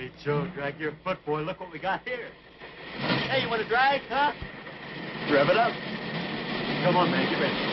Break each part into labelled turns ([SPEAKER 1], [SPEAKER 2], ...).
[SPEAKER 1] Hey, Joe, drag your foot, boy. Look what we got here. Hey, you want to drag, huh? Rev it up. Come on, man. Get ready.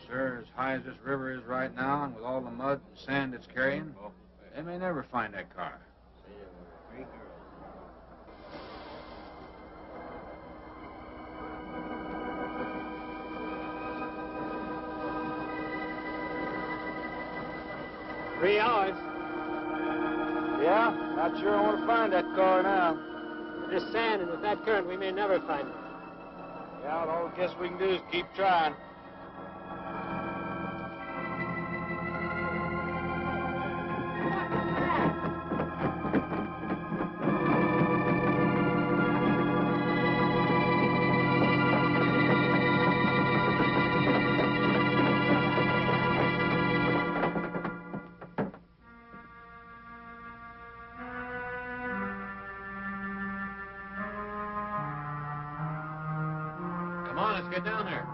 [SPEAKER 2] Sir, as high as this river is right now, and with all the mud and sand it's carrying, they may never find that car.
[SPEAKER 3] Three hours.
[SPEAKER 2] Yeah? Not sure I want to find that car now.
[SPEAKER 3] This sand, and with that current, we may never find it.
[SPEAKER 2] Yeah, well, all I guess we can do is keep trying.
[SPEAKER 1] Come on, let's get down there.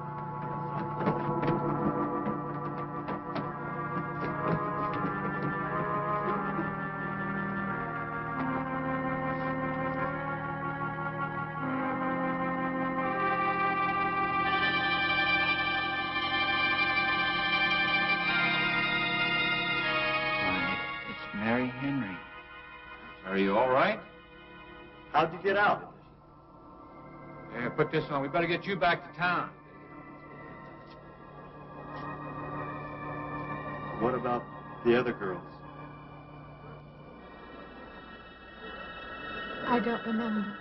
[SPEAKER 2] It's Mary Henry. Are you all right?
[SPEAKER 1] How'd you get out?
[SPEAKER 2] Yeah, put this on. We better get you back to town.
[SPEAKER 1] What about the other girls?
[SPEAKER 4] I don't remember.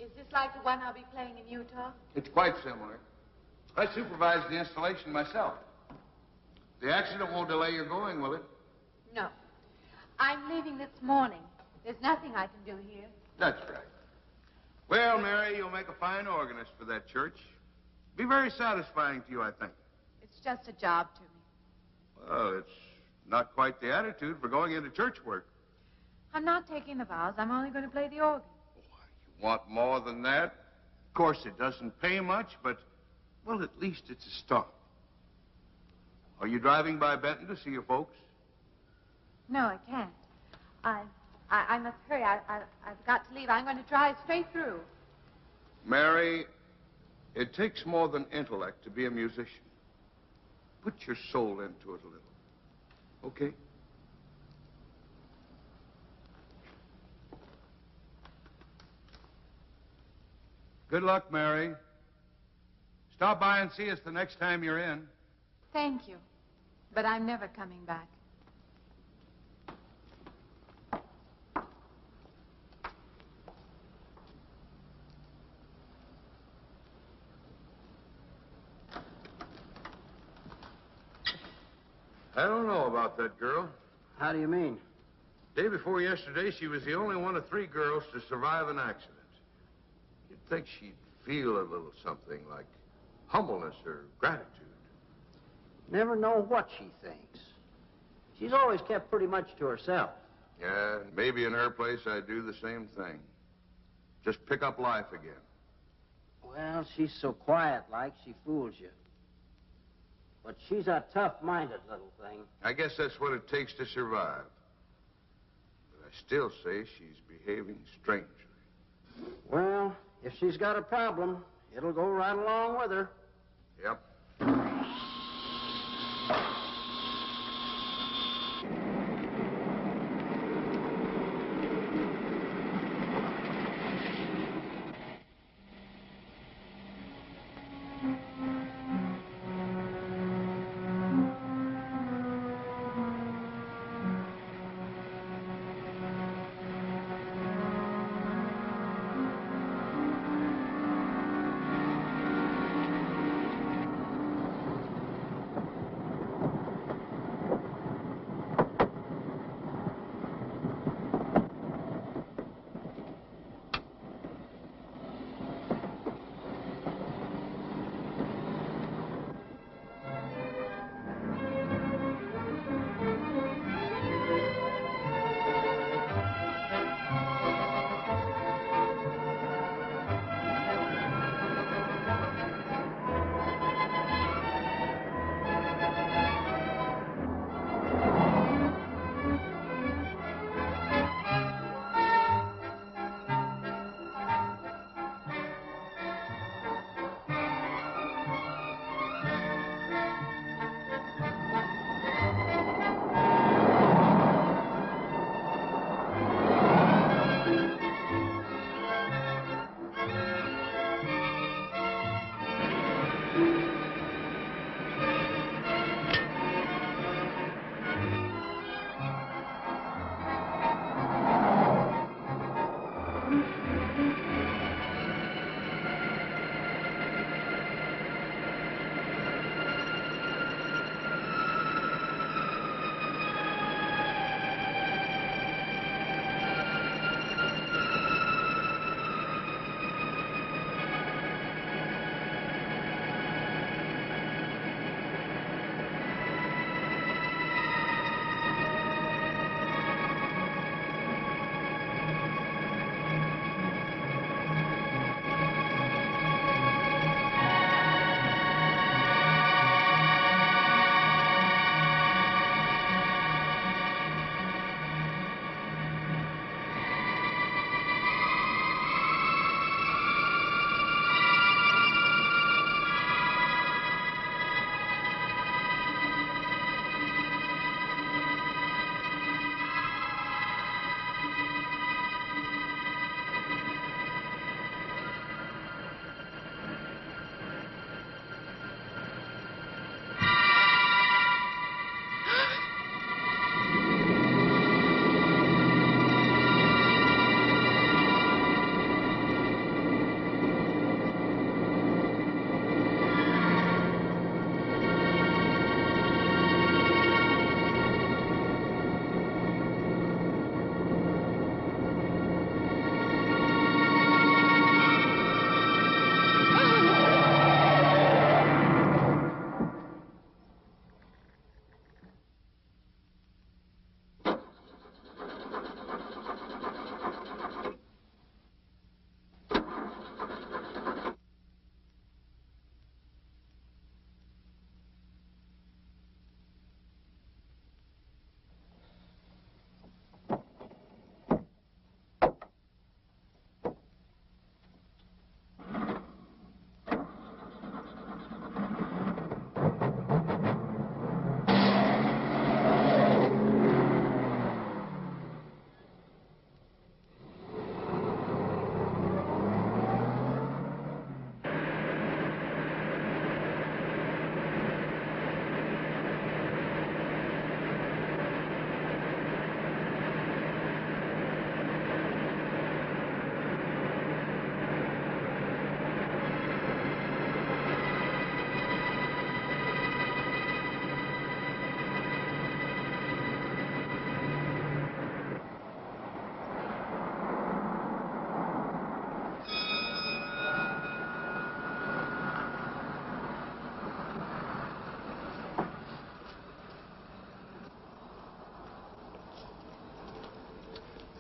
[SPEAKER 4] Is this like the one I'll be playing in Utah?
[SPEAKER 5] It's quite similar. I supervised the installation myself. The accident won't delay your going, will it?
[SPEAKER 4] No. I'm leaving this morning. There's nothing I can do here.
[SPEAKER 5] That's right. Well, Mary, you'll make a fine organist for that church. Be very satisfying to you, I think.
[SPEAKER 4] It's just a job to me.
[SPEAKER 5] Well, it's not quite the attitude for going into church work.
[SPEAKER 4] I'm not taking the vows. I'm only going to play the organ.
[SPEAKER 5] You want more than that? Of course, it doesn't pay much, but, well, at least it's a start. Are you driving by Benton to see your folks?
[SPEAKER 4] No, I can't. I must hurry. I've got to leave. I'm going to drive straight through.
[SPEAKER 5] Mary, it takes more than intellect to be a musician. Put your soul into it a little. Okay? Good luck, Mary. Stop by and see us the next time you're in.
[SPEAKER 4] Thank you. But I'm never coming back.
[SPEAKER 5] I don't know about that girl.
[SPEAKER 6] How do you mean?
[SPEAKER 5] Day before yesterday, she was the only one of 3 girls to survive an accident. You'd think she'd feel a little something like humbleness or gratitude.
[SPEAKER 6] Never know what she thinks. She's always kept pretty much to herself.
[SPEAKER 5] Yeah, maybe in her place I'd do the same thing. Just pick up life again.
[SPEAKER 6] Well, she's so quiet-like, she fools you. But she's a tough-minded little thing.
[SPEAKER 5] I guess that's what it takes to survive. But I still say she's behaving strangely.
[SPEAKER 6] Well, if she's got a problem, it'll go right along with her.
[SPEAKER 5] Yep.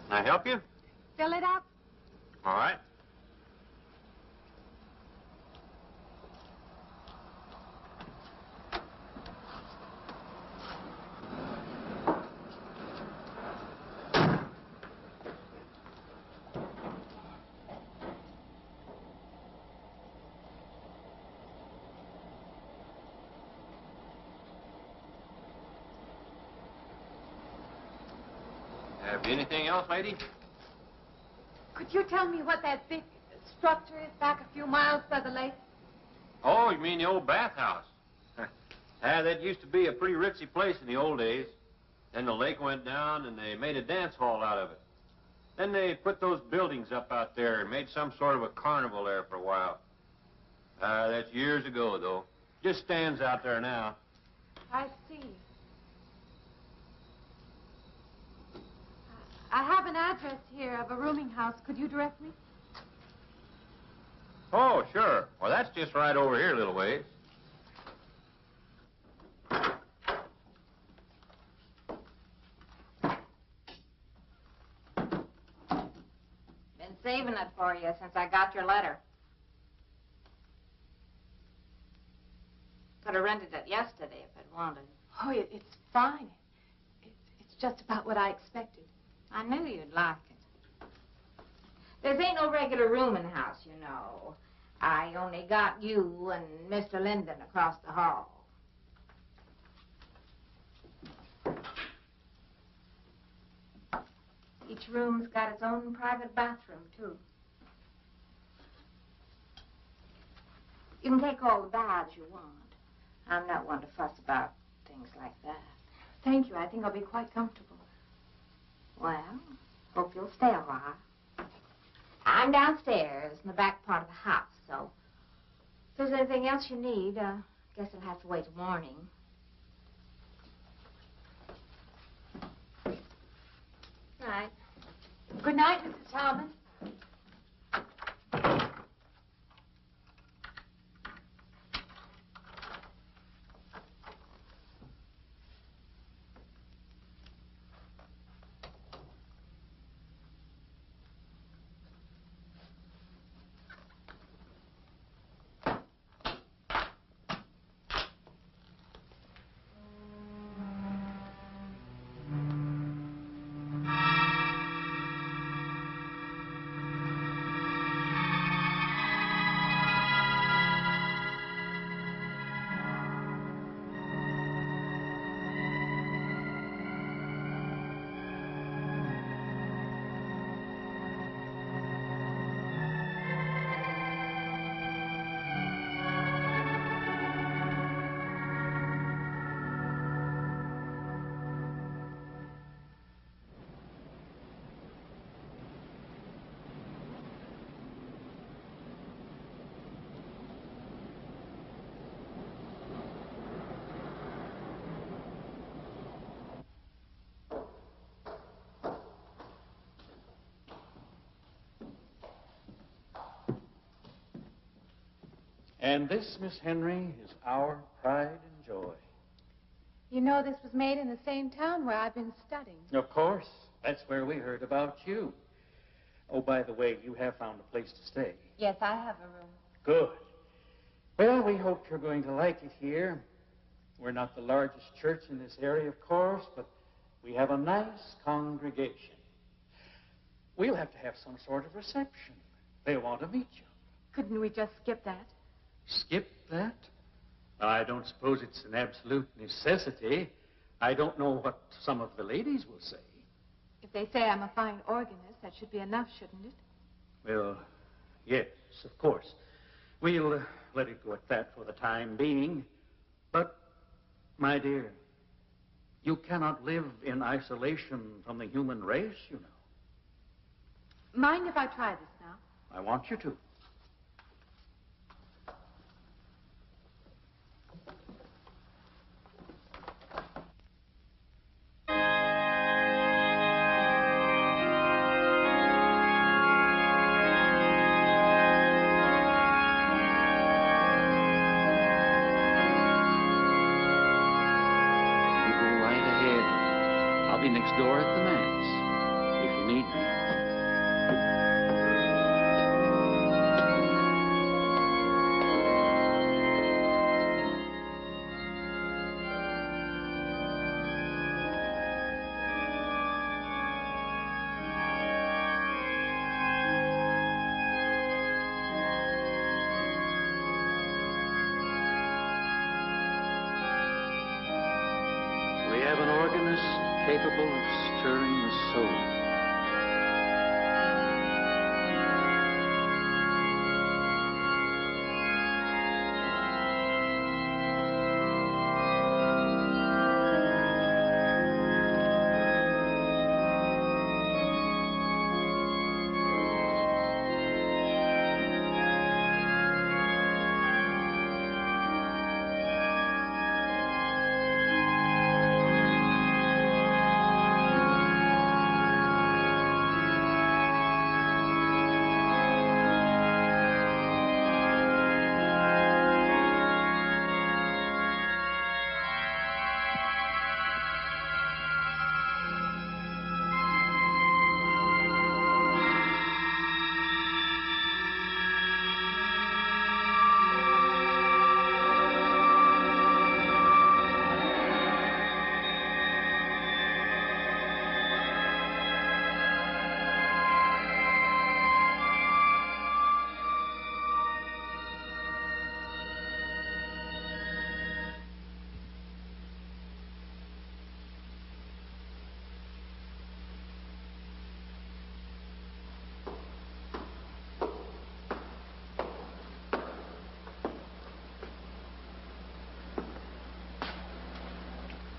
[SPEAKER 2] Can I help you?
[SPEAKER 4] Fill it up.
[SPEAKER 2] All right. Have you anything else, lady?
[SPEAKER 4] Could you tell me what that big structure is back a few miles by the lake?
[SPEAKER 2] Oh, you mean the old bathhouse? That used to be a pretty ritzy place in the old days. Then the lake went down and they made a dance hall out of it. Then they put those buildings up out there and made some sort of a carnival there for a while. That's years ago, though. Just stands out there now.
[SPEAKER 4] I see. I have an address here of a rooming house. Could you direct me?
[SPEAKER 2] Oh, sure. Well, that's just right over here a little ways.
[SPEAKER 7] Been saving it for you since I got your letter. Could have rented it yesterday if I'd wanted.
[SPEAKER 4] Oh, it's fine. It's just about what I expected.
[SPEAKER 7] I knew you'd like it. There ain't no regular room in the house, you know. I only got you and Mr. Linden across the hall. Each room's got its own private bathroom, too. You can take all the baths you want. I'm not one to fuss about things like that.
[SPEAKER 4] Thank you. I think I'll be quite comfortable.
[SPEAKER 7] Well, hope you'll stay a while. I'm downstairs in the back part of the house, so if there's anything else you need, guess it'll have to wait till morning. Right.
[SPEAKER 4] Good night, Mrs. Talman.
[SPEAKER 8] And this, Miss Henry, is our pride and joy.
[SPEAKER 4] You know this was made in the same town where I've been studying.
[SPEAKER 8] Of course. That's where we heard about you. Oh, by the way, you have found a place to stay.
[SPEAKER 4] Yes, I have a room.
[SPEAKER 8] Good. Well, we hope you're going to like it here. We're not the largest church in this area, of course, but we have a nice congregation. We'll have to have some sort of reception. They'll want to meet you.
[SPEAKER 4] Couldn't we just skip that?
[SPEAKER 8] Skip that? I don't suppose it's an absolute necessity. I don't know what some of the ladies will say.
[SPEAKER 4] If they say I'm a fine organist, that should be enough, shouldn't it?
[SPEAKER 8] Well, yes, of course. We'll let it go at that for the time being. But, my dear, you cannot live in isolation from the human race, you know.
[SPEAKER 4] Mind if I try this now?
[SPEAKER 8] I want you to. Next door at the manse. If you need me. We have an organist capable of stirring the soul.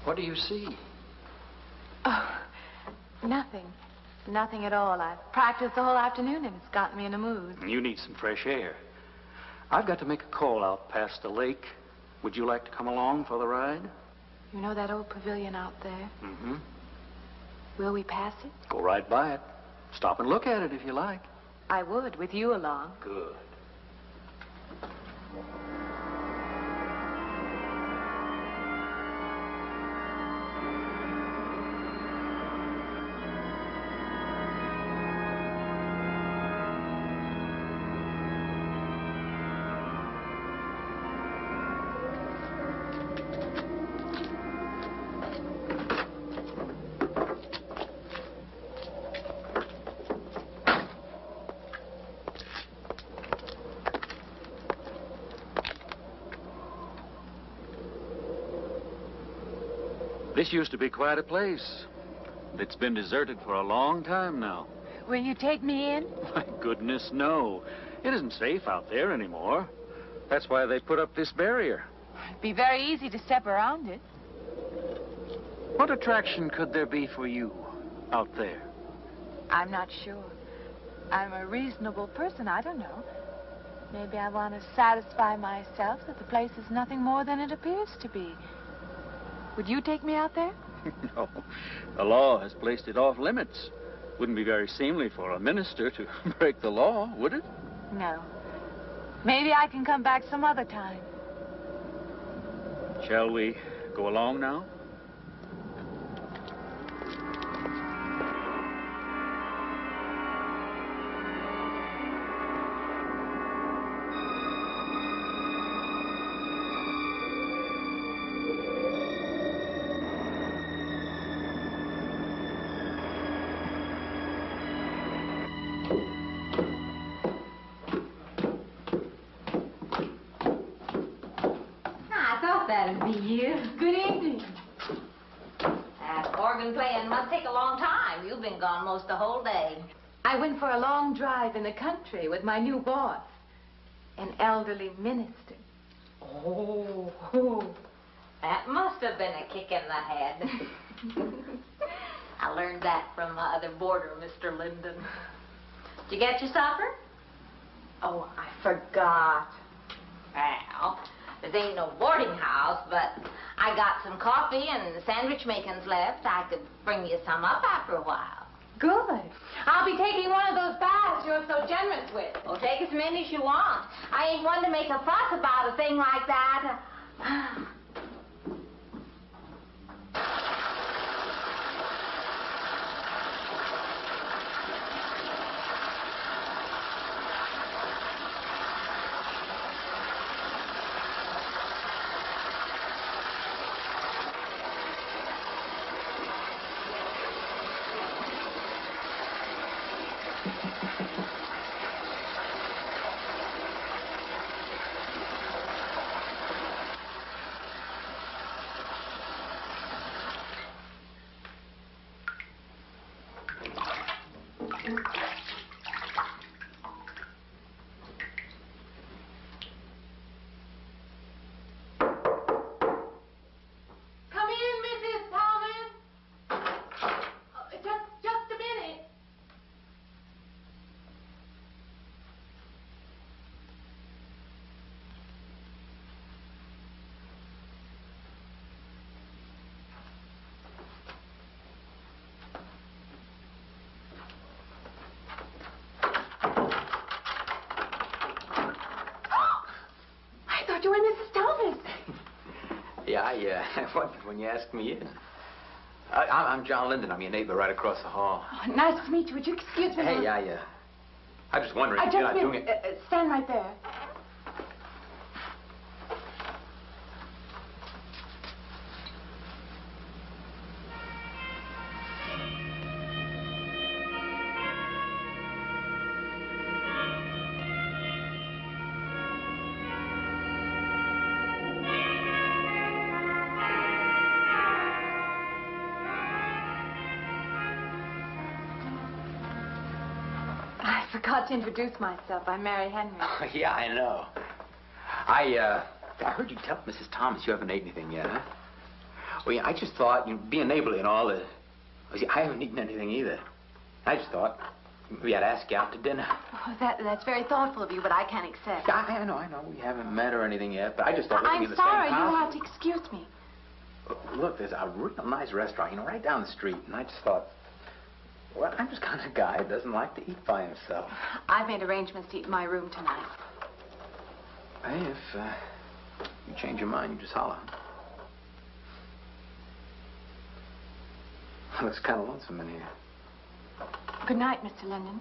[SPEAKER 8] What do you see?
[SPEAKER 4] Oh, nothing. Nothing at all. I've practiced the whole afternoon and it's gotten me in a mood.
[SPEAKER 8] You need some fresh air. I've got to make a call out past the lake. Would you like to come along for the ride?
[SPEAKER 4] You know that old pavilion out there?
[SPEAKER 8] Mm-hmm.
[SPEAKER 4] Will we pass it?
[SPEAKER 8] Go right by it. Stop and look at it if you like.
[SPEAKER 4] I would, with you along.
[SPEAKER 8] Good. This used to be quite a place. It's been deserted for a long time now.
[SPEAKER 4] Will you take me in?
[SPEAKER 8] My goodness, no. It isn't safe out there anymore. That's why they put up this barrier.
[SPEAKER 4] It'd be very easy to step around it.
[SPEAKER 8] What attraction could there be for you out there?
[SPEAKER 4] I'm not sure. I'm a reasonable person. I don't know. Maybe I want to satisfy myself that the place is nothing more than it appears to be. Would you take me out there?
[SPEAKER 8] No. The law has placed it off limits. Wouldn't be very seemly for a minister to break the law, would it?
[SPEAKER 4] No. Maybe I can come back some other time.
[SPEAKER 8] Shall we go along now?
[SPEAKER 7] That'd be you.
[SPEAKER 4] Good evening.
[SPEAKER 7] That organ playing must take a long time. You've been gone most the whole day.
[SPEAKER 4] I went for a long drive in the country with my new boss, an elderly minister.
[SPEAKER 7] Oh, that must have been a kick in the head. I learned that from my other boarder, Mr. Linden. Did you get your supper?
[SPEAKER 4] Oh, I forgot.
[SPEAKER 7] Well, this ain't no boarding house, but I got some coffee and sandwich makings left. I could bring you some up after a while.
[SPEAKER 4] Good. I'll be taking one of those baths you're so generous with.
[SPEAKER 7] Well, take as many as you want. I ain't one to make a fuss about a thing like that.
[SPEAKER 4] Come in, Mrs. Thomas. Just a minute. I thought you were Mrs. Thomas.
[SPEAKER 9] Yeah, I wondered when you asked me in. I'm John Linden. I'm your neighbor right across the hall.
[SPEAKER 4] Oh, nice to meet you. Would you excuse me?
[SPEAKER 9] Hey, I'm just wondering if you're not doing it.
[SPEAKER 4] Stand right there. I forgot to introduce myself. I'm Mary Henry.
[SPEAKER 9] Oh, yeah, I know. I heard you tell Mrs. Thomas you haven't ate anything yet, huh? Well, yeah, I just thought, being neighborly and all, I haven't eaten anything either. I just thought we had to ask you out to dinner.
[SPEAKER 4] Oh, that's very thoughtful of you, but I can't accept.
[SPEAKER 9] Yeah, I know. We haven't met or anything yet, but I just thought living in
[SPEAKER 4] I'm
[SPEAKER 9] the
[SPEAKER 4] sorry.
[SPEAKER 9] same house.
[SPEAKER 4] You'll have to excuse me.
[SPEAKER 9] Look, there's a real nice restaurant, right down the street, and I just thought, well, I'm just kind of a guy who doesn't like to eat by himself.
[SPEAKER 4] I've made arrangements to eat in my room tonight.
[SPEAKER 9] Hey, if you change your mind, you just holler. Looks kind of lonesome in here.
[SPEAKER 4] Good night, Mr. Linden.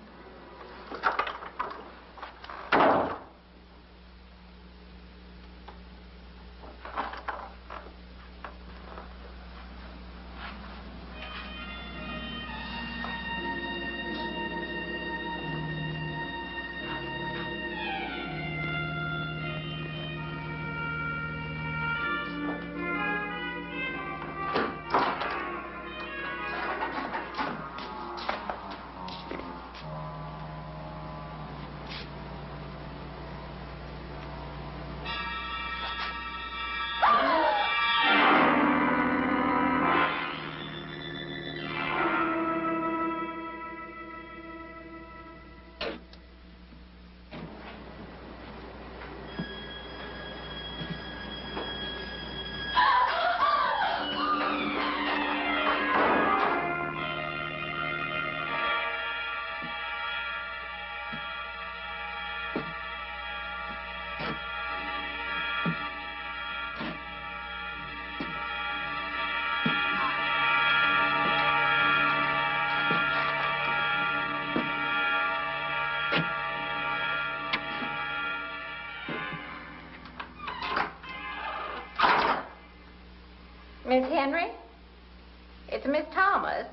[SPEAKER 7] Miss Henry? It's Miss Thomas.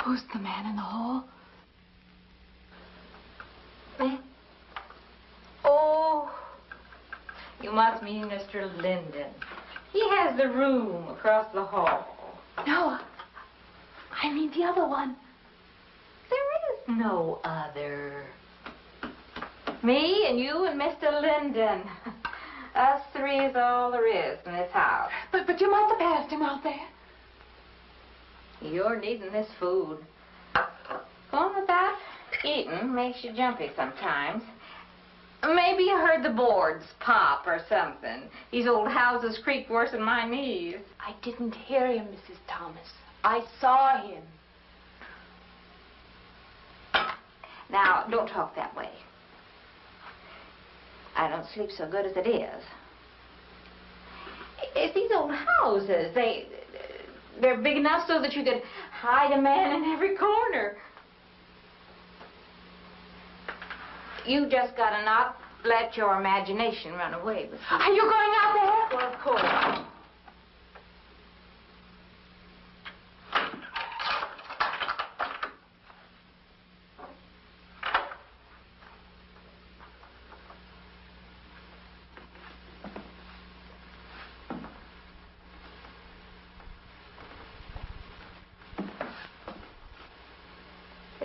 [SPEAKER 4] Who's the man in the hall?
[SPEAKER 7] Me? Oh, you must mean Mr. Linden. He has the room across the hall.
[SPEAKER 4] No, I mean the other one.
[SPEAKER 7] There is no other. Me and you and Mr. Linden. Us three is all there is in this house.
[SPEAKER 4] But you must have passed him out there.
[SPEAKER 7] You're needing this food. Going without eating makes you jumpy sometimes. Maybe you heard the boards pop or something. These old houses creak worse than my knees.
[SPEAKER 4] I didn't hear him, Mrs. Thomas. I saw him.
[SPEAKER 7] Now, don't talk that way. I don't sleep so good as it is. It's these old houses. They're big enough so that you could hide a man in every corner. You just gotta not let your imagination run away with you.
[SPEAKER 4] Are you going out there?
[SPEAKER 7] Well, of course.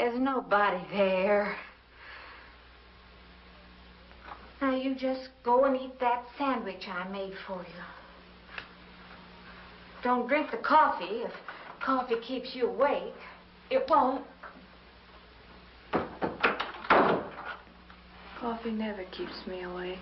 [SPEAKER 7] There's nobody there. Now, you just go and eat that sandwich I made for you. Don't drink the coffee. If coffee keeps you awake, it won't.
[SPEAKER 4] Coffee never keeps me awake.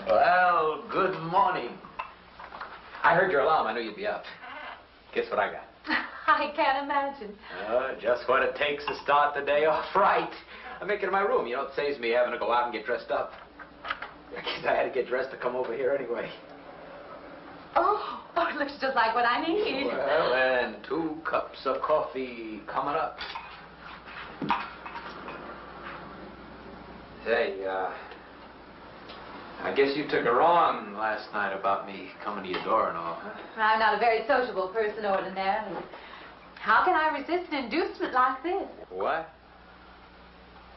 [SPEAKER 9] Well, good morning. I heard your alarm. I knew you'd be up. Guess what I got?
[SPEAKER 4] I can't imagine.
[SPEAKER 9] Just what it takes to start the day off right. I make it in my room. You know, it saves me having to go out and get dressed up. I guess I had to get dressed to come over here anyway.
[SPEAKER 4] Oh, it looks just like what I need.
[SPEAKER 9] Well, and 2 cups of coffee coming up. Say, I guess you took her on last night about me coming to your door and all, huh?
[SPEAKER 4] I'm not a very sociable person ordinarily. How can I resist an inducement like this?
[SPEAKER 9] What?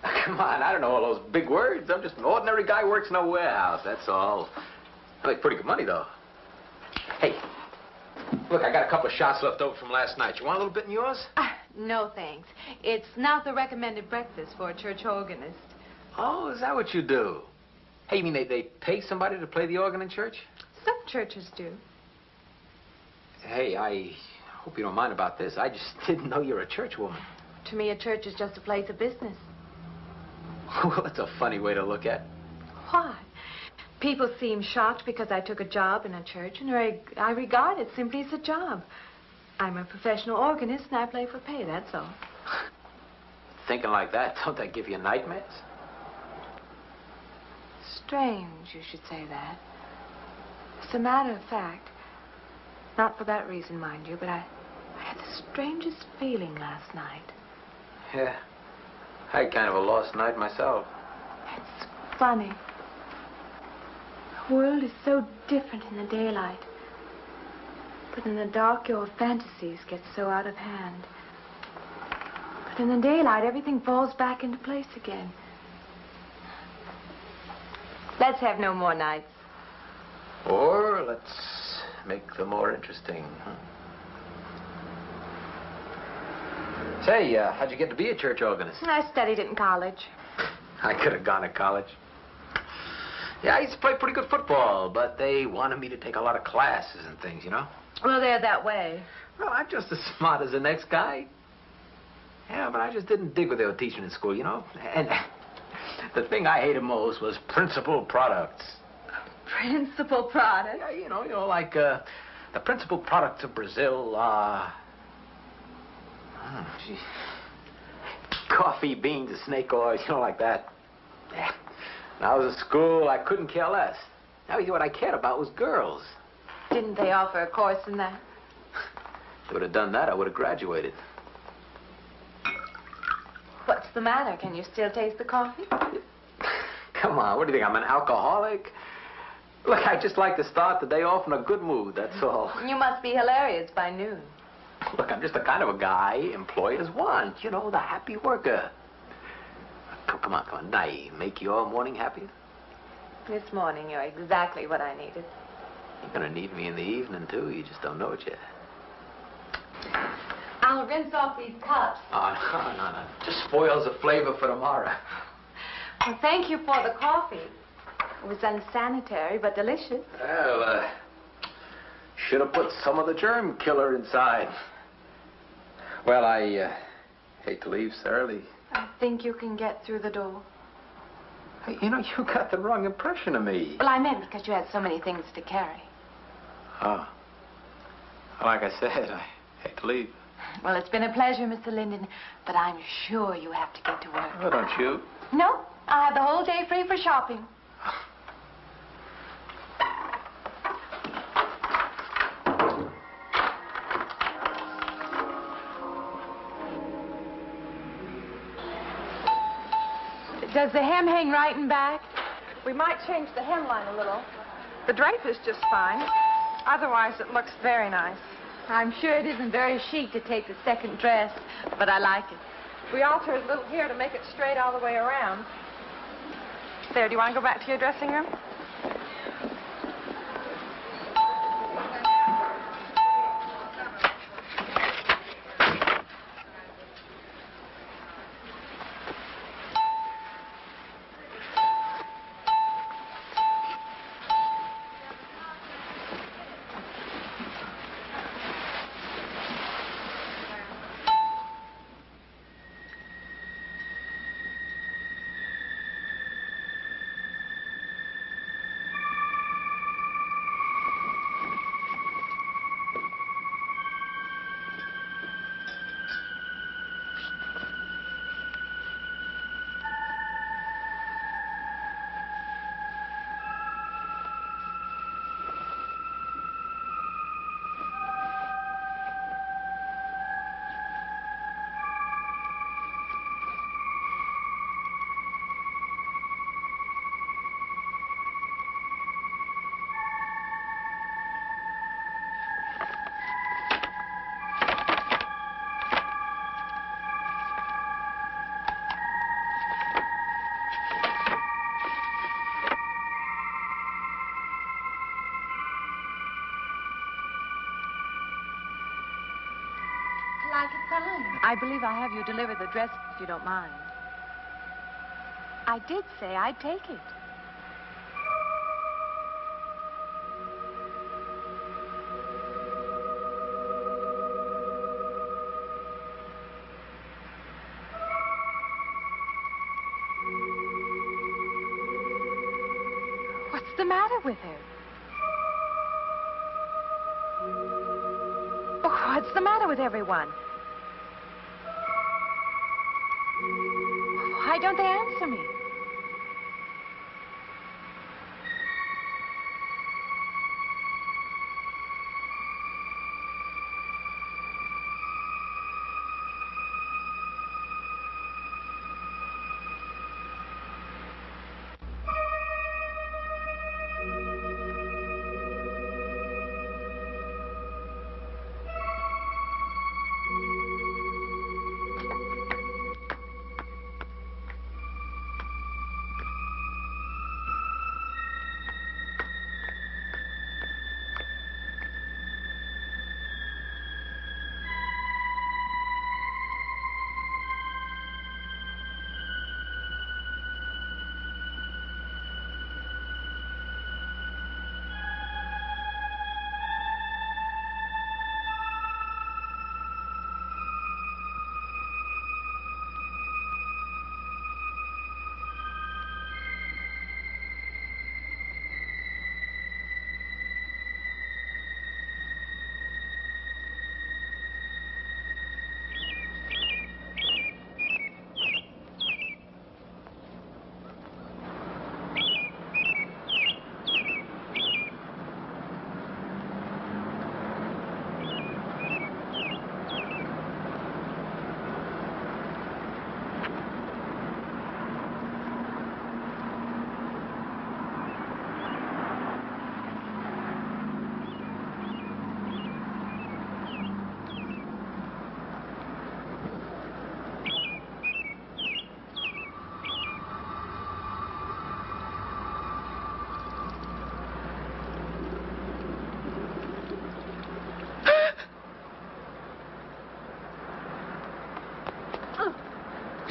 [SPEAKER 9] Come on, I don't know all those big words. I'm just an ordinary guy who works in a warehouse, that's all. I make pretty good money, though. Hey, look, I got a couple of shots left over from last night. You want a little bit in yours?
[SPEAKER 4] No, thanks. It's not the recommended breakfast for a church organist.
[SPEAKER 9] Oh, is that what you do? Hey, you mean they pay somebody to play the organ in church?
[SPEAKER 4] Some churches do.
[SPEAKER 9] Hey, I hope you don't mind about this. I just didn't know you're a church woman.
[SPEAKER 4] To me, a church is just a place of business.
[SPEAKER 9] Well, that's a funny way to look at it.
[SPEAKER 4] Why? People seem shocked because I took a job in a church, and I regard it simply as a job. I'm a professional organist, and I play for pay, that's all.
[SPEAKER 9] Thinking like that, don't that give you nightmares?
[SPEAKER 4] Strange you should say that. As a matter of fact, not for that reason, mind you, but I had the strangest feeling last night.
[SPEAKER 9] Yeah, I had kind of a lost night myself.
[SPEAKER 4] It's funny. The world is so different in the daylight. But in the dark, your fantasies get so out of hand. But in the daylight, everything falls back into place again. Let's have no more nights.
[SPEAKER 9] Or let's make them more interesting, huh? Say, how'd you get to be a church organist?
[SPEAKER 4] I studied it in college.
[SPEAKER 9] I could have gone to college. Yeah, I used to play pretty good football, but they wanted me to take a lot of classes and things, you know?
[SPEAKER 4] Well, they're that way.
[SPEAKER 9] Well, I'm just as smart as the next guy. Yeah, but I just didn't dig what they were teaching in school, you know? And the thing I hated most was principal products.
[SPEAKER 4] Principal product?
[SPEAKER 9] Yeah, you know, like, the principal products of Brazil are... coffee, beans, and snake oil, you know, like that. Yeah. When I was at school, I couldn't care less. Now, you know, what I cared about was girls.
[SPEAKER 4] Didn't they offer a course in that?
[SPEAKER 9] If they would have done that, I would have graduated.
[SPEAKER 4] What's the matter? Can you still taste the coffee?
[SPEAKER 9] Come on, what do you think, I'm an alcoholic? Look, I just like to start the day off in a good mood, that's all.
[SPEAKER 4] You must be hilarious by noon.
[SPEAKER 9] Look, I'm just the kind of a guy employers want, you know, the happy worker. Come on, now, make your morning happier?
[SPEAKER 4] This morning, you're exactly what I needed.
[SPEAKER 9] You're gonna need me in the evening, too. You just don't know it yet.
[SPEAKER 4] I'll rinse off these cups.
[SPEAKER 9] Oh, no. Just spoils the flavor for tomorrow.
[SPEAKER 4] Well, thank you for the coffee. It was unsanitary, but delicious.
[SPEAKER 9] Well, should have put some of the germ killer inside. Well, I hate to leave so early.
[SPEAKER 4] I think you can get through the door.
[SPEAKER 9] Hey, you know, you got the wrong impression of me.
[SPEAKER 4] Well, I meant because you had so many things to carry.
[SPEAKER 9] Oh. Like I said, I hate to leave.
[SPEAKER 4] Well, it's been a pleasure, Mr. Linden, but I'm sure you have to get to work.
[SPEAKER 9] Oh, don't you?
[SPEAKER 4] No, I have the whole day free for shopping. Does the hem hang right and back?
[SPEAKER 10] We might change the hemline a little. The drape is just fine. Otherwise, it looks very nice.
[SPEAKER 4] I'm sure it isn't very chic to take the second dress, but I like it.
[SPEAKER 10] We alter a little here to make it straight all the way around. There, do you want to go back to your dressing room?
[SPEAKER 4] I believe I have you deliver the dress, if you don't mind. I did say I'd take it. What's the matter with her? Oh, what's the matter with everyone? Why don't they answer me?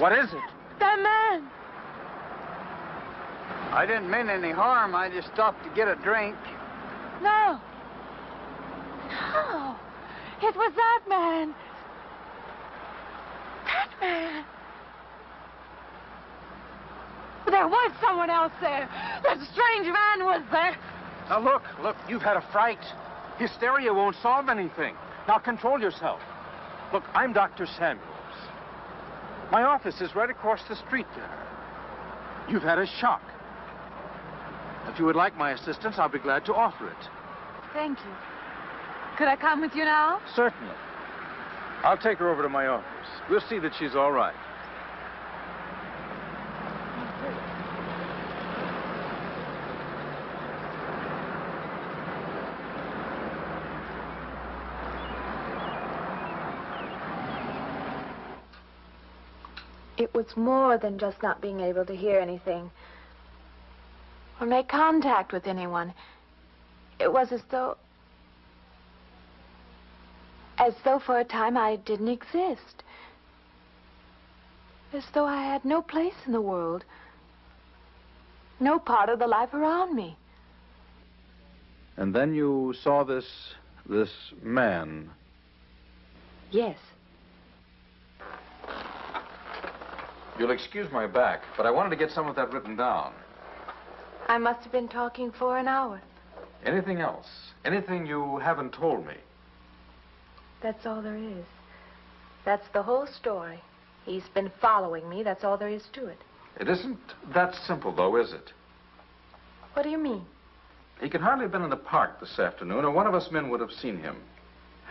[SPEAKER 11] What is it?
[SPEAKER 4] That man.
[SPEAKER 11] I didn't mean any harm. I just stopped to get a drink.
[SPEAKER 4] No. No. It was that man. That man. There was someone else there. That strange man was there.
[SPEAKER 11] Now, look, you've had a fright. Hysteria won't solve anything. Now, control yourself. Look, I'm Dr. Samuels. My office is right across the street there. You've had a shock. If you would like my assistance, I'll be glad to offer it.
[SPEAKER 4] Thank you. Could I come with you now?
[SPEAKER 11] Certainly. I'll take her over to my office. We'll see that she's all right.
[SPEAKER 4] It was more than just not being able to hear anything or make contact with anyone. It was as though for a time I didn't exist. As though I had no place in the world. No part of the life around me.
[SPEAKER 11] And then you saw this man.
[SPEAKER 4] Yes.
[SPEAKER 11] You'll excuse my back, but I wanted to get some of that written down.
[SPEAKER 4] I must have been talking for an hour.
[SPEAKER 11] Anything else? Anything you haven't told me?
[SPEAKER 4] That's all there is. That's the whole story. He's been following me. That's all there is to it.
[SPEAKER 11] It isn't that simple, though, is it?
[SPEAKER 4] What do you mean?
[SPEAKER 11] He could hardly have been in the park this afternoon, or one of us men would have seen him.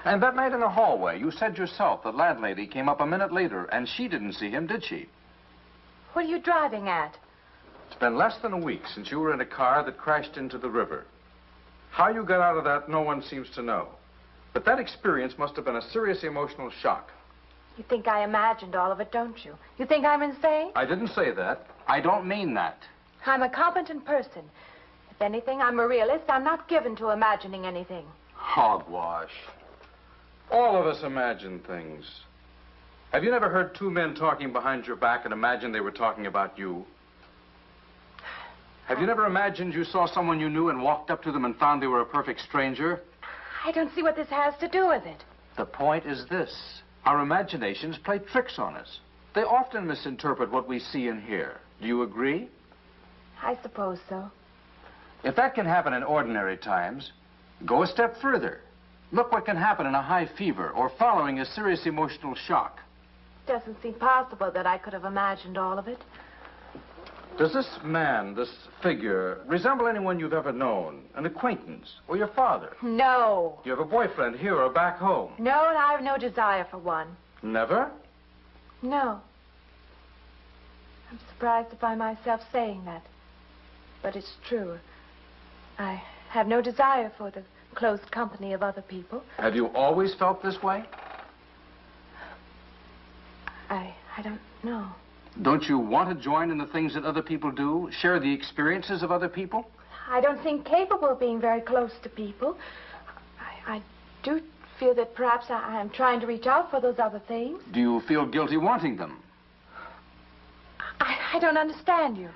[SPEAKER 11] And that night in the hallway, you said yourself the landlady came up a minute later, and she didn't see him, did she?
[SPEAKER 4] What are you driving at?
[SPEAKER 11] It's been less than a week since you were in a car that crashed into the river. How you got out of that, no one seems to know. But that experience must have been a serious emotional shock.
[SPEAKER 4] You think I imagined all of it, don't you? You think I'm insane?
[SPEAKER 11] I didn't say that. I don't mean that.
[SPEAKER 4] I'm a competent person. If anything, I'm a realist. I'm not given to imagining anything.
[SPEAKER 11] Hogwash. All of us imagine things. Have you never heard two men talking behind your back and imagined they were talking about you? Have you never imagined you saw someone you knew and walked up to them and found they were a perfect stranger?
[SPEAKER 4] I don't see what this has to do with it.
[SPEAKER 11] The point is this. Our imaginations play tricks on us. They often misinterpret what we see and hear. Do you agree?
[SPEAKER 4] I suppose so.
[SPEAKER 11] If that can happen in ordinary times, go a step further. Look what can happen in a high fever or following a serious emotional shock.
[SPEAKER 4] It doesn't seem possible that I could have imagined all of it.
[SPEAKER 11] Does this man, this figure, resemble anyone you've ever known? An acquaintance? Or your father?
[SPEAKER 4] No.
[SPEAKER 11] Do you have a boyfriend here or back home?
[SPEAKER 4] No, and I have no desire for one.
[SPEAKER 11] Never?
[SPEAKER 4] No. I'm surprised to find myself saying that. But it's true. I have no desire for the close company of other people.
[SPEAKER 11] Have you always felt this way?
[SPEAKER 4] I don't know.
[SPEAKER 11] Don't you want to join in the things that other people do? Share the experiences of other people?
[SPEAKER 4] I don't seem capable of being very close to people. I do feel that perhaps I am trying to reach out for those other things.
[SPEAKER 11] Do you feel guilty wanting them?
[SPEAKER 4] I don't understand you.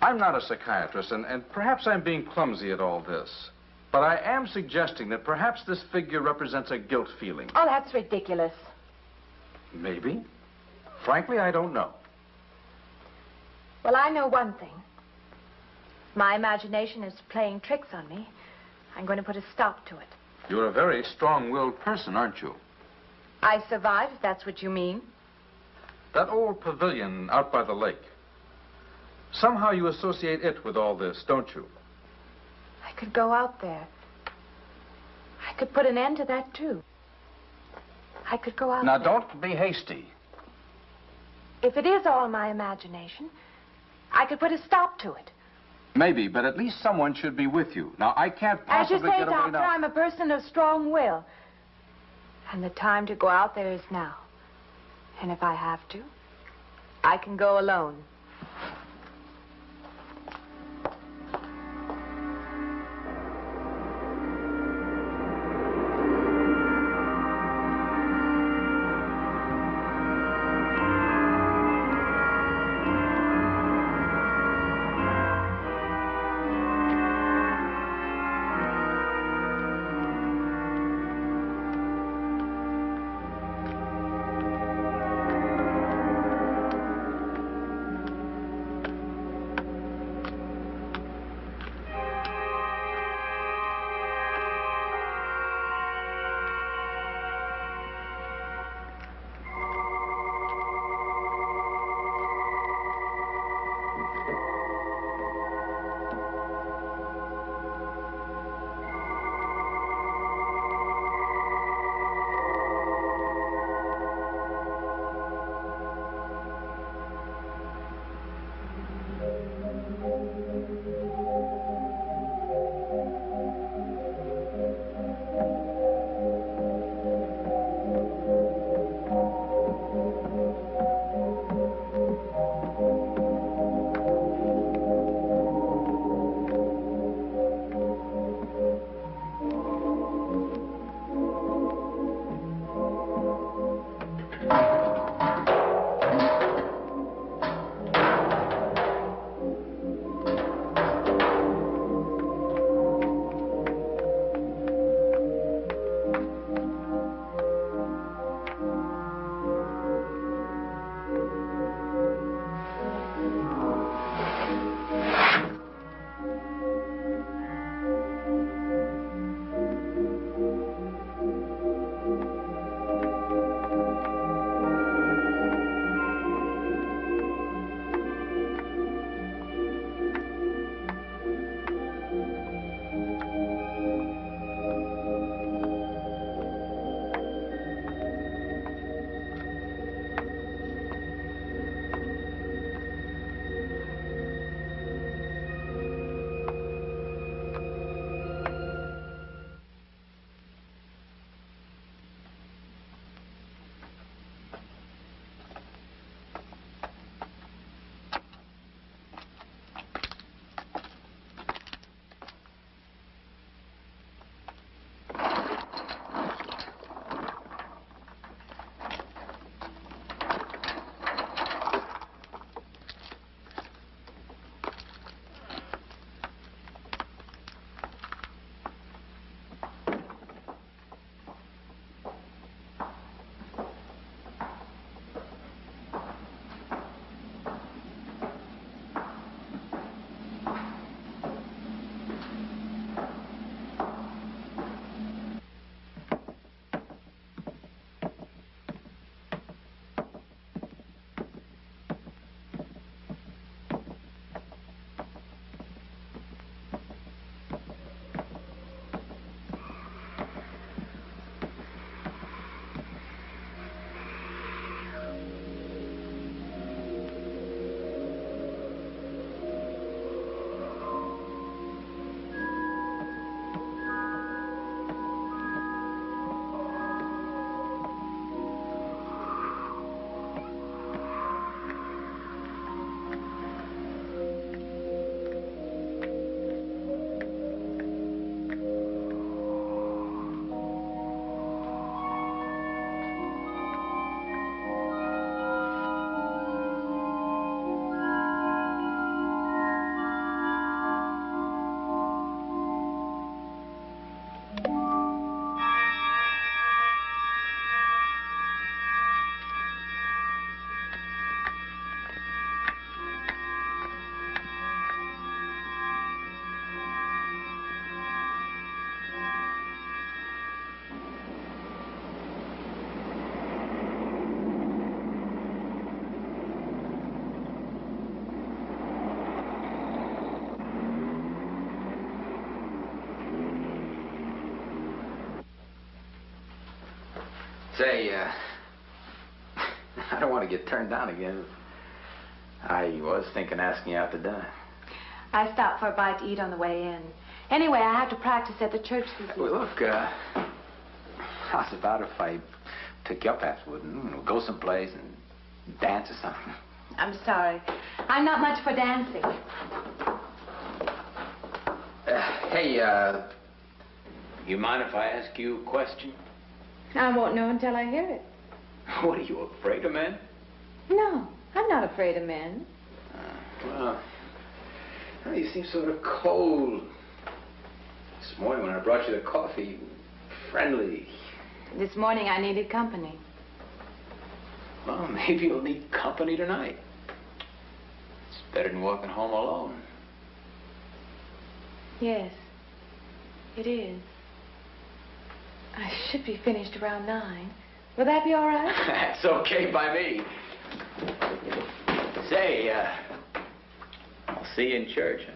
[SPEAKER 11] I'm not a psychiatrist, and perhaps I'm being clumsy at all this. But I am suggesting that perhaps this figure represents a guilt feeling.
[SPEAKER 4] Oh, that's ridiculous.
[SPEAKER 11] Maybe. Frankly, I don't know.
[SPEAKER 4] Well, I know one thing. My imagination is playing tricks on me. I'm going to put a stop to it.
[SPEAKER 11] You're a very strong-willed person, aren't you?
[SPEAKER 4] I survive, if that's what you mean.
[SPEAKER 11] That old pavilion out by the lake. Somehow you associate it with all this, don't you?
[SPEAKER 4] I could go out there. I could put an end to that, too. I could go out
[SPEAKER 11] Now,
[SPEAKER 4] there.
[SPEAKER 11] don't be hasty.
[SPEAKER 4] If it is all my imagination, I could put a stop to it.
[SPEAKER 11] Maybe, but at least someone should be with you. Now, I can't
[SPEAKER 4] As you
[SPEAKER 11] possibly
[SPEAKER 4] say,
[SPEAKER 11] get away
[SPEAKER 4] Doctor,
[SPEAKER 11] now.
[SPEAKER 4] I'm a person of strong will. And the time to go out there is now. And if I have to, I can go alone.
[SPEAKER 9] Say, I don't want to get turned down again. I was thinking asking you out to dinner.
[SPEAKER 4] I stopped for a bite to eat on the way in. Anyway, I have to practice at the church this evening.
[SPEAKER 9] Well, look, how's about if I took you up afterward and go someplace and dance or something?
[SPEAKER 4] I'm sorry. I'm not much for dancing.
[SPEAKER 9] Hey, you mind if I ask you a question?
[SPEAKER 4] I won't know until I hear it.
[SPEAKER 9] What, are you afraid of men?
[SPEAKER 4] No, I'm not afraid of men.
[SPEAKER 9] Well, you seem sort of cold. This morning when I brought you the coffee, friendly.
[SPEAKER 4] This morning I needed company.
[SPEAKER 9] Well, maybe you'll need company tonight. It's better than walking home alone.
[SPEAKER 4] Yes, it is. I should be finished around 9. Will that be all right?
[SPEAKER 9] That's okay by me. Say, I'll see you in church, huh?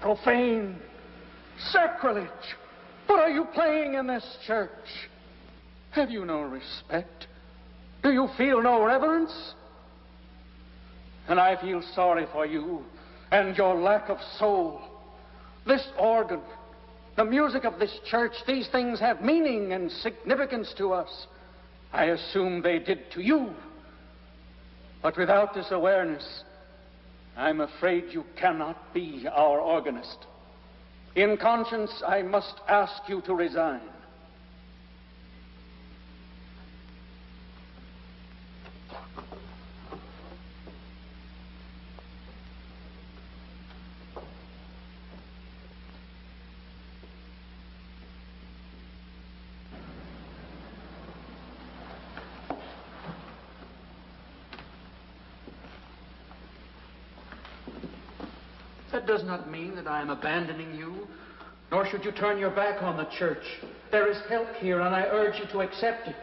[SPEAKER 8] Profane, sacrilege. What are you playing in this church? Have you no respect? Do you feel no reverence? And I feel sorry for you and your lack of soul. This organ, the music of this church, these things have meaning and significance to us. I assume they did to you. But without this awareness, I'm afraid you cannot be our organist. In conscience, I must ask you to resign. That does not mean that I am abandoning you, nor should you turn your back on the church. There is help here, and I urge you to accept it.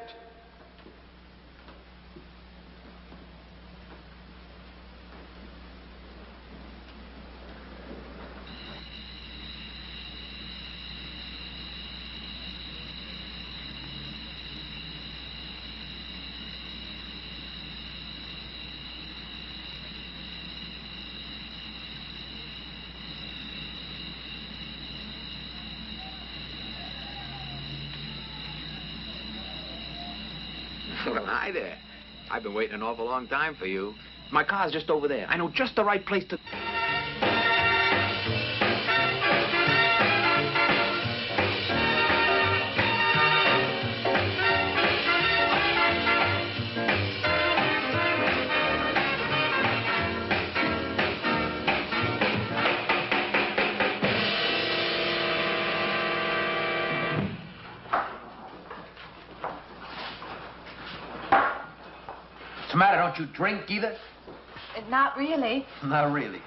[SPEAKER 9] Well, hi there. I've been waiting an awful long time for you. My car's just over there. I know just the right place to... What's the matter? Don't you drink either?
[SPEAKER 4] Not really.
[SPEAKER 9] Not really.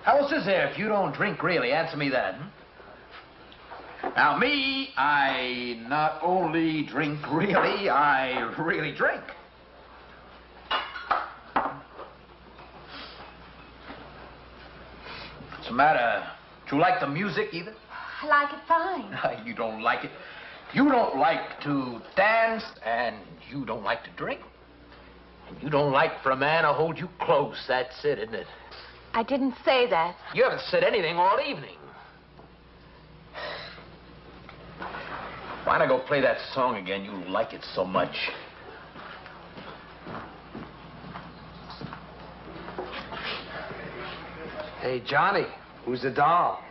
[SPEAKER 9] How else is there if you don't drink really? Answer me that. Now, me, I not only drink really, I really drink. What's the matter? Do you like the music either?
[SPEAKER 4] I like it fine.
[SPEAKER 9] You don't like it. You don't like to dance, and you don't like to drink. And you don't like for a man to hold you close. That's it, isn't it?
[SPEAKER 4] I didn't say that.
[SPEAKER 9] You haven't said anything all evening. Why not go play that song again? You like it so much.
[SPEAKER 12] Hey, Johnny, who's the doll?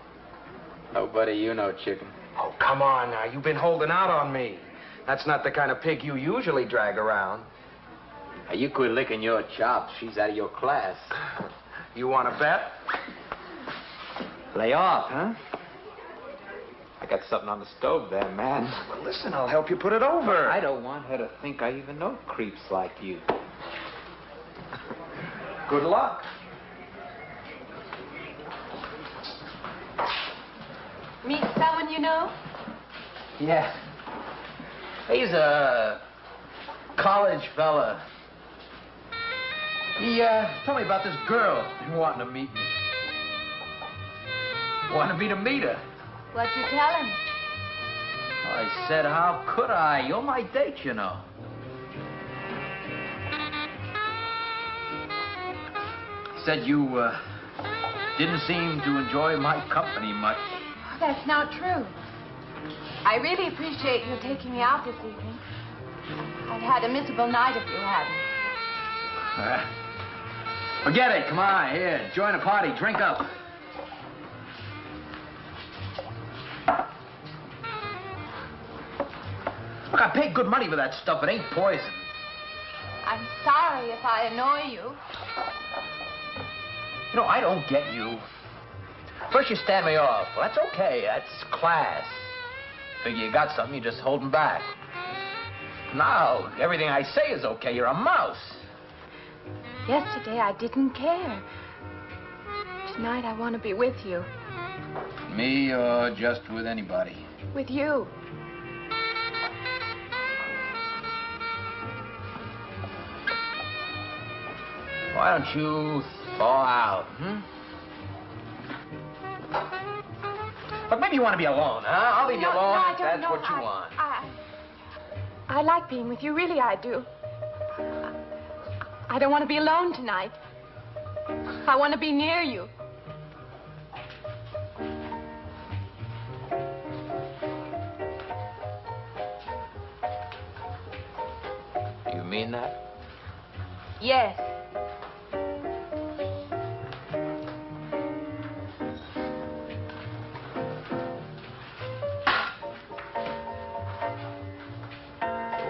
[SPEAKER 9] Nobody you know, chicken.
[SPEAKER 12] Oh, come on now. You've been holding out on me. That's not the kind of pig you usually drag around.
[SPEAKER 9] Now, you quit licking your chops. She's out of your class.
[SPEAKER 12] You want to bet?
[SPEAKER 9] Lay off, huh? I got something on the stove there, man.
[SPEAKER 12] Well, listen, I'll help you put it over.
[SPEAKER 9] I don't want her to think I even know creeps like you.
[SPEAKER 12] Good luck.
[SPEAKER 4] Meet someone you know?
[SPEAKER 9] Yeah. He's a college fella. He told me about this girl wanting to meet me. Wanted me to meet her.
[SPEAKER 4] What'd you tell him?
[SPEAKER 9] I said, how could I? You're my date, you know. Said you didn't seem to enjoy my company much.
[SPEAKER 4] Oh, that's not true. I really appreciate you taking me out this evening. I'd had a miserable night if you hadn't.
[SPEAKER 9] Forget it. Come on, here. Join the party. Drink up. Look, I paid good money for that stuff. It ain't poison.
[SPEAKER 4] I'm sorry if I annoy you.
[SPEAKER 9] You know, I don't get you. First you stand me off. Well, that's okay. That's class. Figure you got something, you're just holding back. Now, everything I say is okay. You're a mouse.
[SPEAKER 4] Yesterday, I didn't care. Tonight, I want to be with you.
[SPEAKER 9] Me or just with anybody?
[SPEAKER 4] With you.
[SPEAKER 9] Why don't you thaw out, But maybe you want to be alone, huh? I'll leave you alone if that's what you want.
[SPEAKER 4] I like being with you, really I do. I don't want to be alone tonight. I want to be near you.
[SPEAKER 9] You mean that?
[SPEAKER 4] Yes.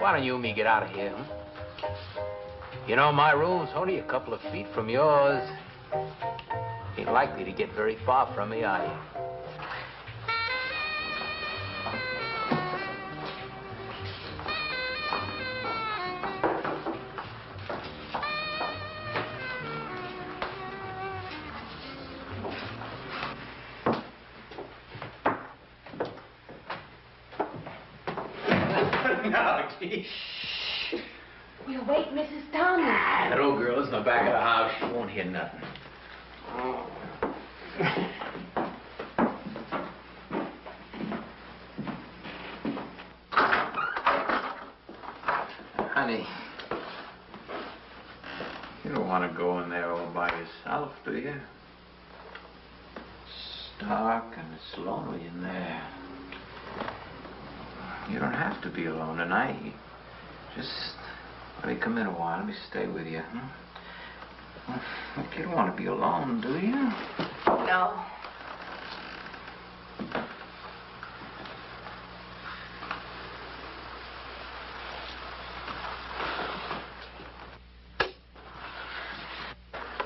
[SPEAKER 9] Why don't you and me get out of here, huh? You know, my room's only a couple of feet from yours. Ain't likely to get very far from me, are you?
[SPEAKER 13] No, gee.
[SPEAKER 7] We'll wake Mrs. Thomas.
[SPEAKER 9] That old girl's in the back of the house. She won't hear nothing. Honey, you don't want to go in there all by yourself, do you? It's dark and it's lonely in there. You don't have to be alone tonight. Just let me come in a while. Let me stay with you. Huh? Look, you don't want to be alone, do you?
[SPEAKER 10] No.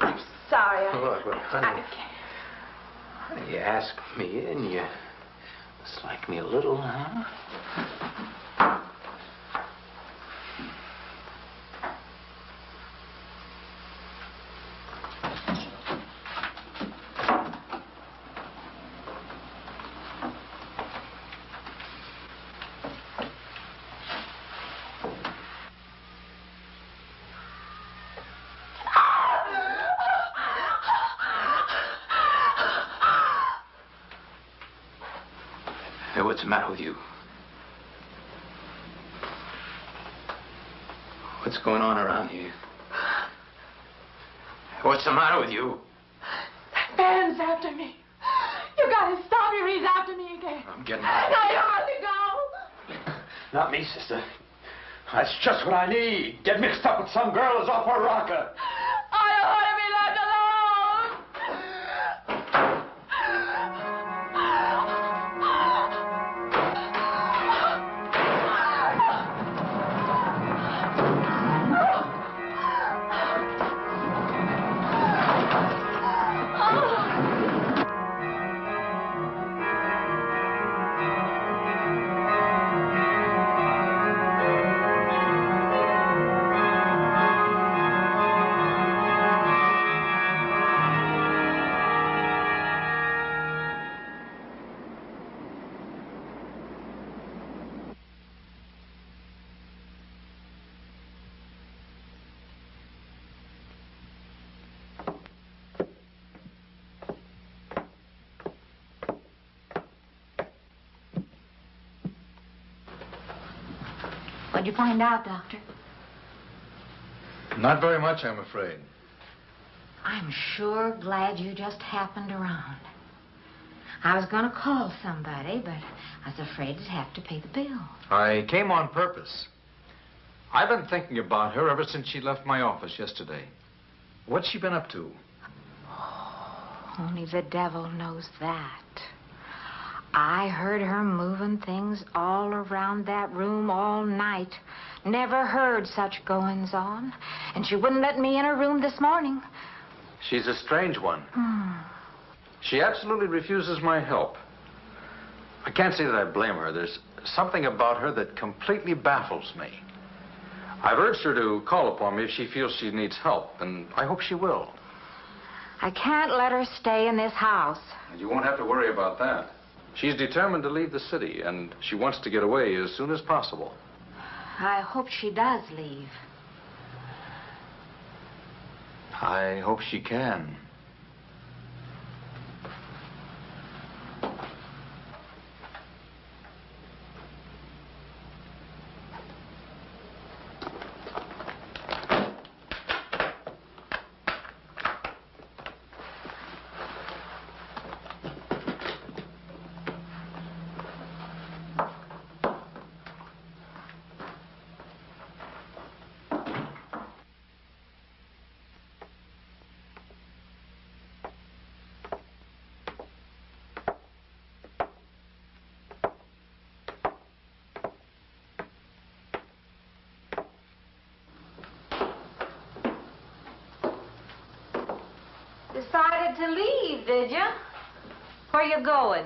[SPEAKER 10] I'm sorry.
[SPEAKER 9] Look, honey. Honey, you asked me in. You must like me a little, huh? Hey, what's the matter with you? What's going on around here? What's the matter with you?
[SPEAKER 10] That man's after me. You gotta stop him. He's after me again.
[SPEAKER 9] I'm getting out.
[SPEAKER 10] Now you have to go.
[SPEAKER 11] Not me, sister. That's just what I need. Get mixed up with some girl who's off her rocker.
[SPEAKER 10] I don't want to be left alone.
[SPEAKER 7] What'd you find out, Doctor?
[SPEAKER 5] Not very much, I'm afraid.
[SPEAKER 7] I'm sure glad you just happened around. I was going to call somebody, but I was afraid I'd have to pay the bill.
[SPEAKER 12] I came on purpose. I've been thinking about her ever since she left my office yesterday. What's she been up to?
[SPEAKER 7] Only the devil knows that. I heard her moving things all around that room all night. Never heard such goings on. And she wouldn't let me in her room this morning.
[SPEAKER 12] She's a strange one. She absolutely refuses my help. I can't say that I blame her. There's something about her that completely baffles me. I've urged her to call upon me if she feels she needs help, and I hope she will.
[SPEAKER 7] I can't let her stay in this house.
[SPEAKER 12] You won't have to worry about that. She's determined to leave the city, and she wants to get away as soon as possible.
[SPEAKER 7] I hope she does leave.
[SPEAKER 12] I hope she can.
[SPEAKER 7] decided to leave, did you? Where you going?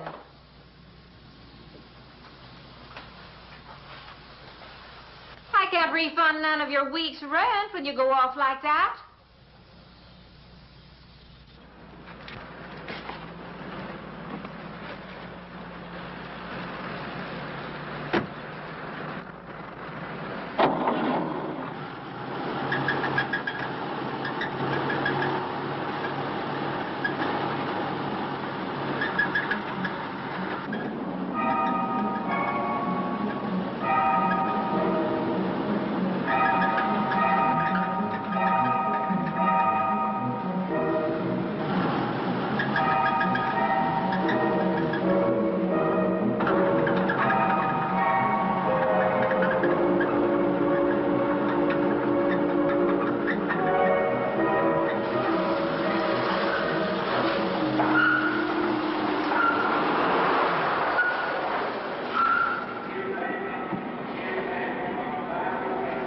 [SPEAKER 7] I can't refund none of your week's rent when you go off like that.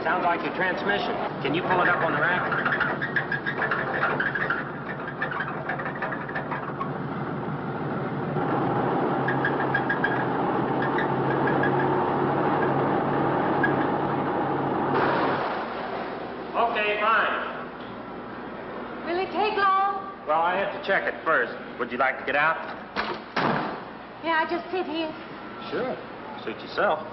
[SPEAKER 3] Sounds like your transmission. Can you pull it up on the rack? Okay, fine.
[SPEAKER 7] Will it take long?
[SPEAKER 3] Well, I have to check it first. Would you like to get out?
[SPEAKER 7] Yeah, I just sit here.
[SPEAKER 3] Sure. Suit yourself.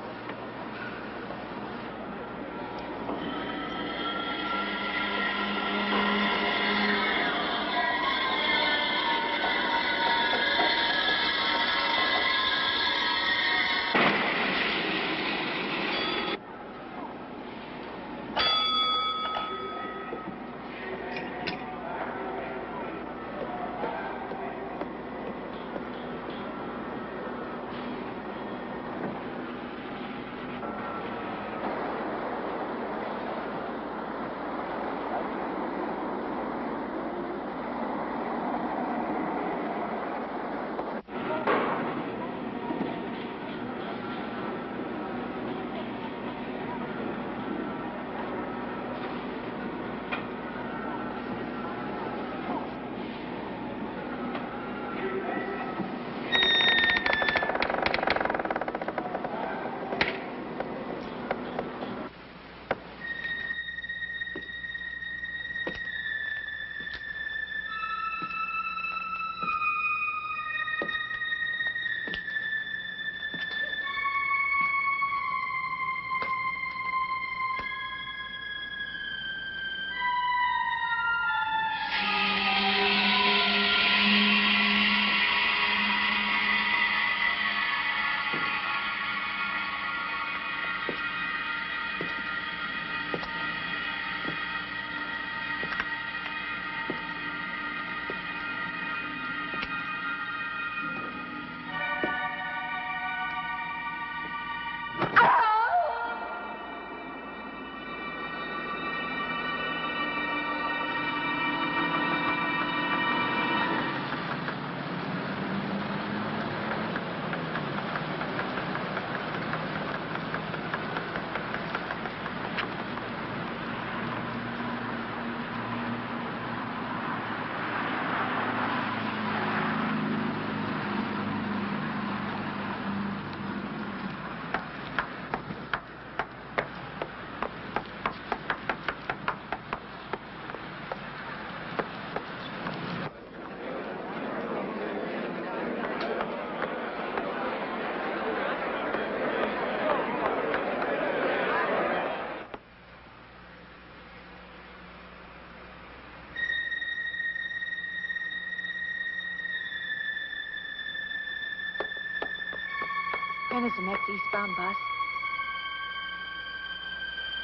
[SPEAKER 4] When is the next eastbound bus?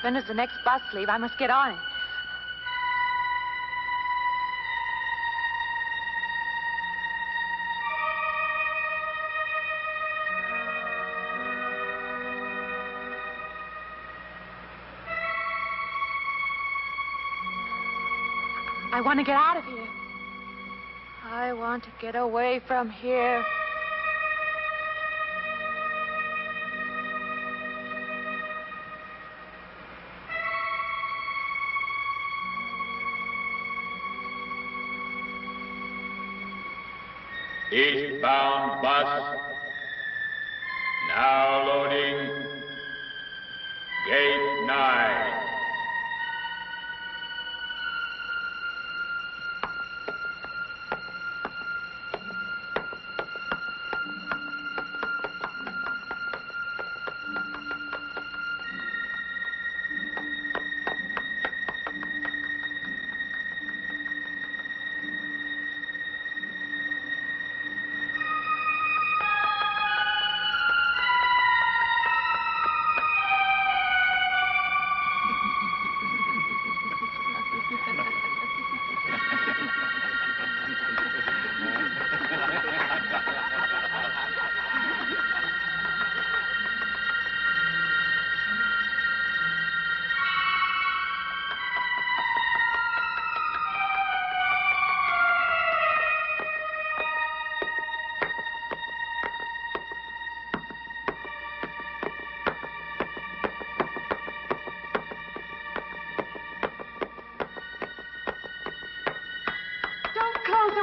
[SPEAKER 4] When does the next bus leave? I must get on it. I want to get out of here. I want to get away from here.
[SPEAKER 13] Eastbound bus. Now loading. Gate 9.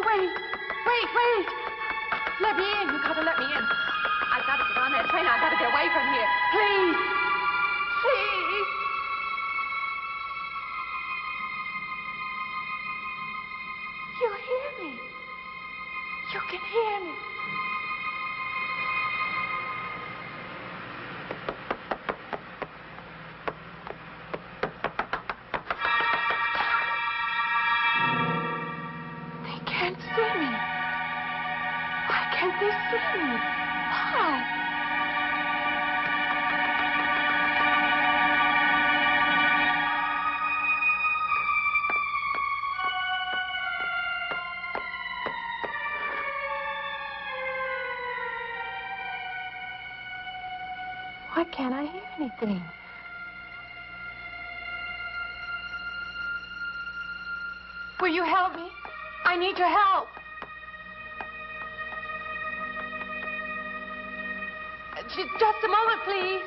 [SPEAKER 10] Wait. Let me in. You gotta let me in. I gotta get on that train. I gotta get away from here. Please. Please. You hear me. You can hear me. Why can't I hear anything? Will you help me? I need your help. Just a moment, please.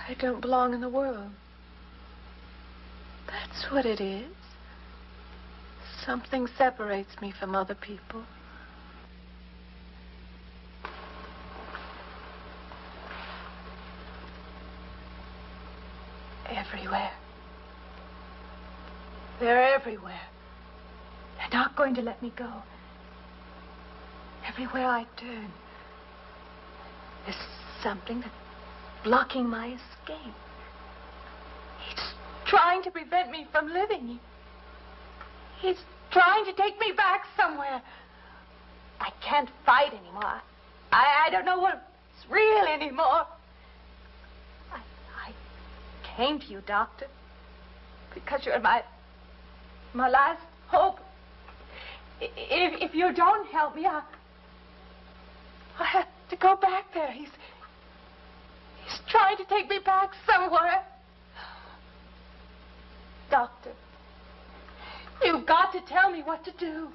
[SPEAKER 10] I don't belong in the world. That's what it is. Something separates me from other people. Everywhere. They're everywhere. They're not going to let me go. Everywhere I turn, there's something that's blocking my escape. He's trying to prevent me from living. He's trying to take me back somewhere. I can't fight anymore. I don't know what's real anymore. I came to you, Doctor, because you're my last hope. If you don't help me, I'll have to go back there. He's trying to take me back somewhere. Doctor, you've got to tell me what to do.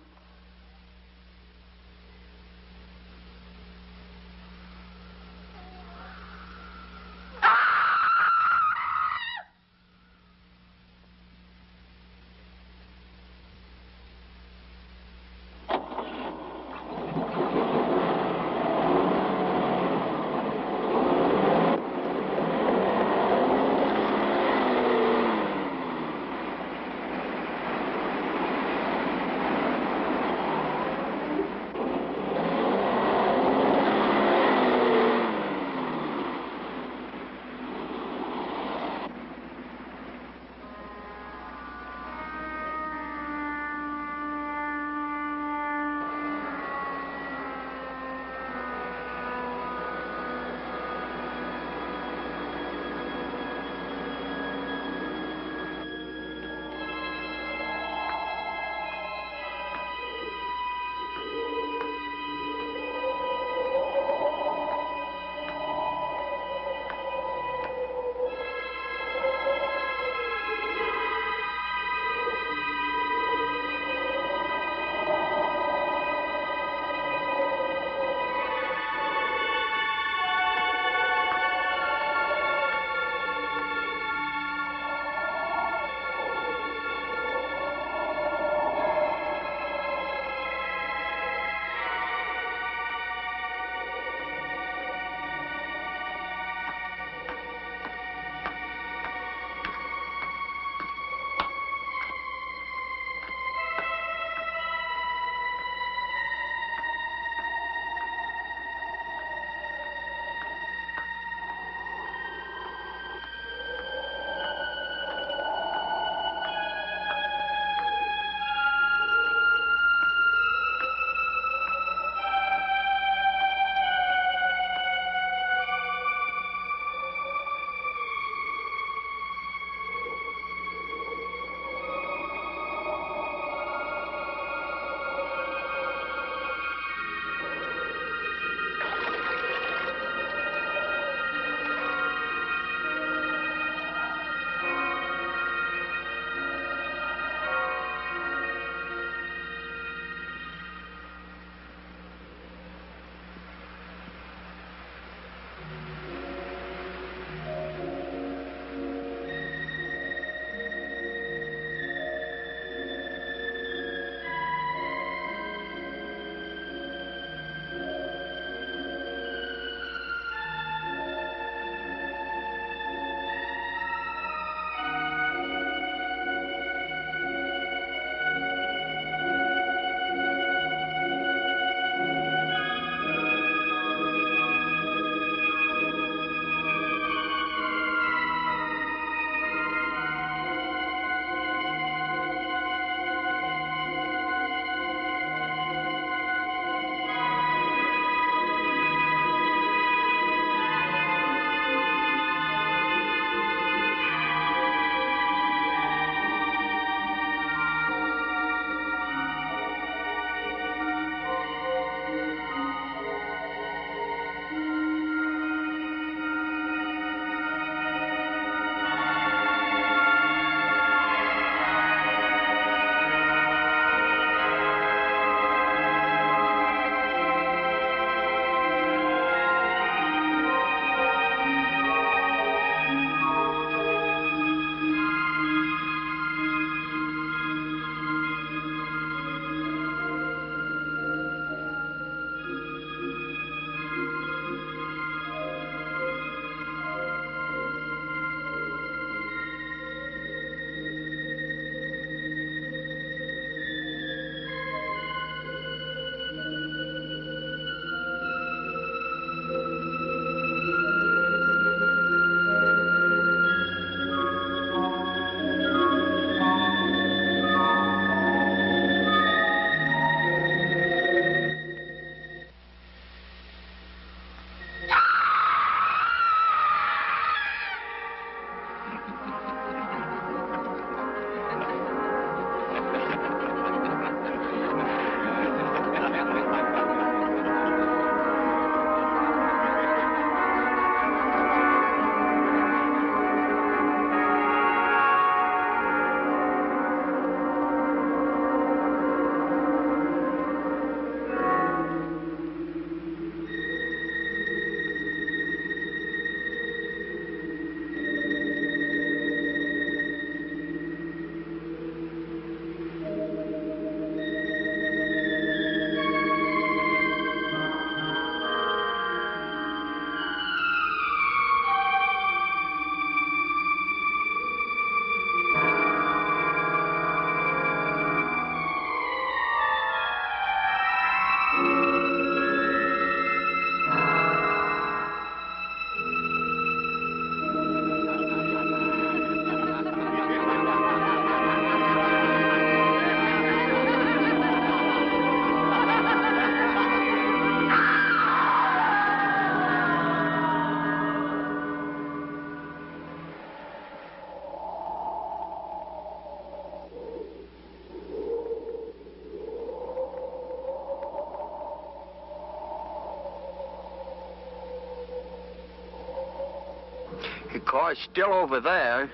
[SPEAKER 14] the car's still over there.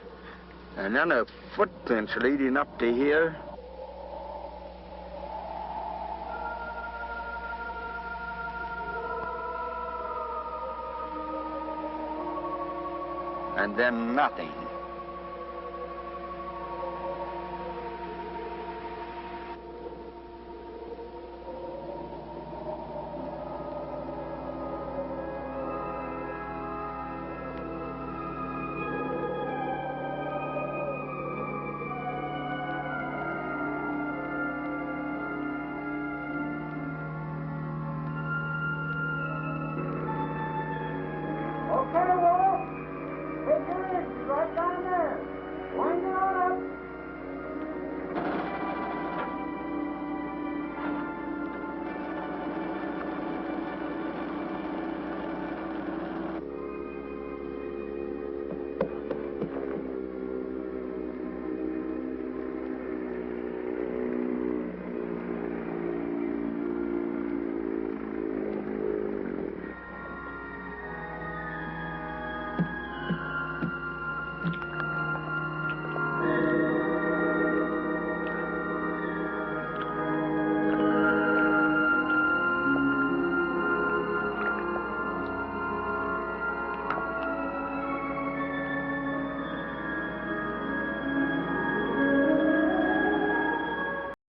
[SPEAKER 14] And then the footprints leading up to here. And then nothing.